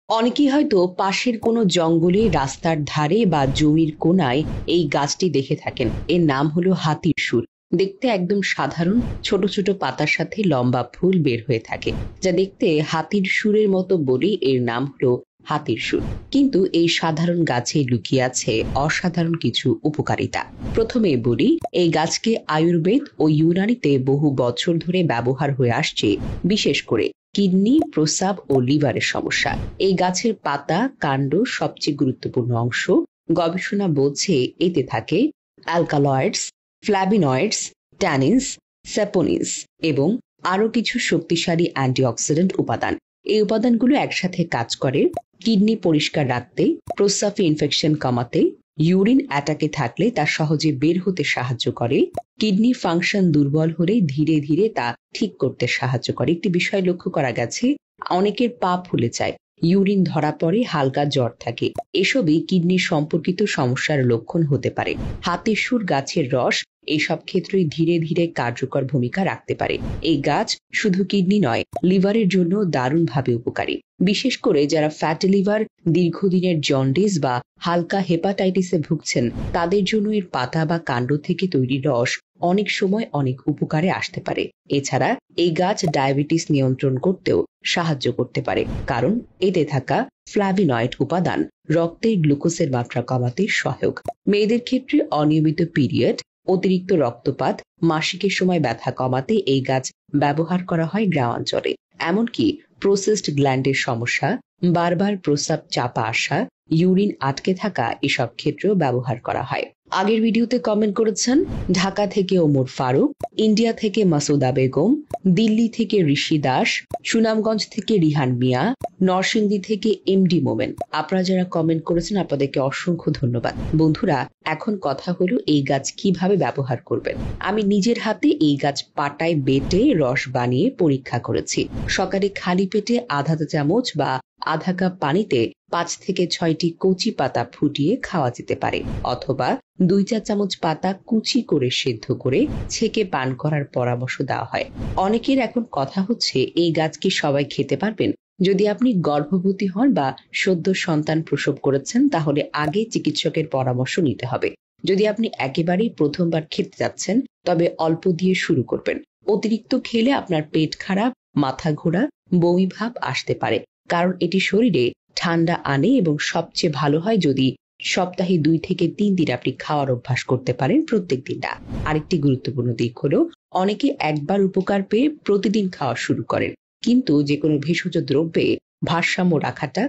অনেকেই হয়তো পাশের কোনো জঙ্গলে রাস্তার ধারে বা জমির কোনায় এই গাছটি দেখে থাকেন। এর নাম হলো হাতির সুর। দেখতে একদম সাধারণ, ছোট ছোট পাতার সাথে লম্বা ফুল বের হয়ে থাকে, যা দেখতে হাতির সুরের মতো বলেই এর নাম হলো হাতির সুর। কিন্তু এই সাধারণ গাছে লুকিয়ে আছে অসাধারণ কিছু উপকারিতা। প্রথমে বলি, এই গাছকে আয়ুর্বেদ ও ইউনানিতে বহু বছর ধরে ব্যবহার হয়ে আসছে, বিশেষ করে কিডনি, প্রস্রাব ও লিভারের সমস্যা। এই গাছের পাতা, কাণ্ড সবচেয়ে গুরুত্বপূর্ণ অংশ। গবেষণা বলছে এতে থাকে অ্যালকালয়েডস, ফ্ল্যাভিনয়েডস, ট্যানিনস, স্যাপোনিনস এবং আরো কিছু শক্তিশালী অ্যান্টিঅক্সিডেন্ট উপাদান। এই উপাদানগুলো একসাথে কাজ করে কিডনি পরিষ্কার রাখতে, প্রস্রাবে ইনফেকশন কমাতে, ইউরিন অ্যাটাকে থাকলে তা সহজে বের হতে সাহায্য করে, কিডনি ফাংশন দুর্বল হলে ধীরে ধীরে তা ঠিক করতে সাহায্য করে। একটি বিষয় লক্ষ্য করা গেছে, অনেকের পা ফুলে যায়, ইউরিন ধরা পড়ে, হালকা জ্বর থাকে। এসবই কিডনি সম্পর্কিত সমস্যার লক্ষণ হতে পারে। হাতির সুর গাছের রস এইসব ক্ষেত্রেই ধীরে ধীরে কার্যকর ভূমিকা রাখতে পারে। এই গাছ শুধু কিডনি নয়, লিভারের জন্য দারুণভাবে উপকারী। বিশেষ করে যারা ফ্যাটি লিভার, দীর্ঘদিনের জন্ডিস বা হালকা হেপাটাইটিসে ভুগছেন, তাদের জন্য এর পাতা বা কাণ্ড থেকে তৈরি রস অনেক সময় অনেক উপকারে আসতে পারে। এছাড়া এই গাছ ডায়াবেটিস নিয়ন্ত্রণ করতেও সাহায্য করতে পারে, কারণ এতে থাকা ফ্ল্যাভিনয়েড উপাদান রক্তের গ্লুকোজের মাত্রা কমাতে সহায়ক। মেয়েদের ক্ষেত্রে অনিয়মিত পিরিয়ড, অতিরিক্ত রক্তপাত, মাসিকের সময় ব্যথা কমাতে এই গাছ ব্যবহার করা হয় গ্রামাঞ্চলে। এমনকি প্রসেসড গ্ল্যান্ডের সমস্যা, বারবার প্রস্রাব চাপা আসা, ইউরিন আটকে থাকা, এসব ক্ষেত্রেও ব্যবহার করা হয়। আগের ভিডিওতে কমেন্ট করেছেন ঢাকা থেকে ওমর ফারুক, ইন্ডিয়া থেকে মাসুদা বেগম, দিল্লি থেকে ঋষি দাস, সুনামগঞ্জ থেকে রিহান মিয়া, নরসিংদী থেকে এমডি মোমেন। আপনারা যারা কমেন্ট করেছেন আপনাদেরকে অসংখ্য ধন্যবাদ। বন্ধুরা, এখন কথা হলো এই গাছ কিভাবে ব্যবহার করবেন। আমি নিজের হাতে এই গাছ পাটায় বেটে রস বানিয়ে পরীক্ষা করেছি। সকালে খালি পেটে আধা চামচ বা আধা কাপ পানিতে 5 থেকে 6টি কচি পাতা ফুটিয়ে খাওয়া যেতে পারে, অথবা 2 চা-চামচ পাতা কুচি করে সেদ্ধ করে ছেঁকে পান করার পরামর্শ দেওয়া হয়। অনেকের এখন কথা হচ্ছে, এই গাছ কি সবাই খেতে পারবেন? যদি আপনি গর্ভবতী হন বা সদ্য সন্তান প্রসব করেছেন, তাহলে আগে চিকিৎসকের পরামর্শ নিতে হবে। যদি আপনি একেবারেই প্রথমবার খেতে যাচ্ছেন, তবে অল্প দিয়ে শুরু করবেন। অতিরিক্ত খেলে আপনার পেট খারাপ, মাথা ঘোরা, বমি ভাব আসতে পারে, কারণ এটি শরীরে ঠান্ডা আনে। এবং সবচেয়ে ভালো হয় যদি সপ্তাহে 2 থেকে 3 দিন আপনি খাওয়ার অভ্যাস করতে পারেন, প্রত্যেক দিন না। আরেকটি গুরুত্বপূর্ণ দিক হলো, অনেকে একবার উপকার পেয়ে প্রতিদিন খাওয়া শুরু করেন, কিন্তু যে কোনো ভেষজ দ্রব্যে ভারসাম্য রাখাটা